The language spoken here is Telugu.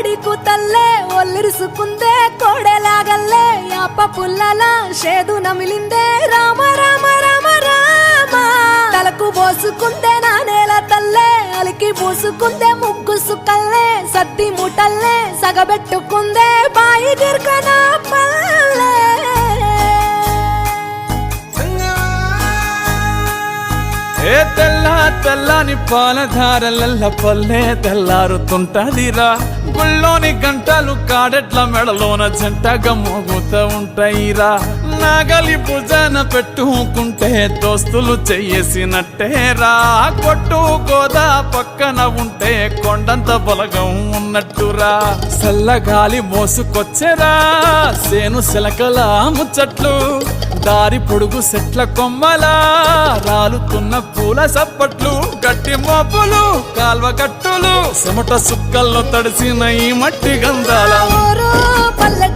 కోడి కూతల్లే ఒల్లిరుసుకుందే కోడెలాగల్లే యాప పుల్లల షేదు నమిలిందే రామ రామ రామ రామ తలకు పోసుకుందే నా నేల తల్లే అలికి పూసుకుందే ముగ్గు సుక్కల్లే సత్తి ముటల్లే సగబెట్టుకుందే బాయి గిర్కన పల్లె ఏ తెల్ల తెల్లని పాలధారలల్ల పల్లె తెల్లారుతుంటదిరా గుళ్ళోని గంటలు కాడెట్ల మెడలోన జంటగా మోగుతూ ఉంటాయిరా నాగలి భుజాన పెట్టుకుంటే దోస్తులు చెయ్యేసినట్టేరా కొట్టు గోదా పక్కన ఉంటే కొండంత బలగం ఉన్నట్టురా చల్లగాలి మోసుకొచ్చెరా సేను శిలకల ముచ్చట్లు దారి పొడుగు సెట్ల కొమ్మలా రాలుతున్న పూల సప్పట్లు గట్టి మోపులు కాల్వ గట్టులు చెమట సుక్కల్లో తడిసిన ఈ మట్టి గంధాల పల్లె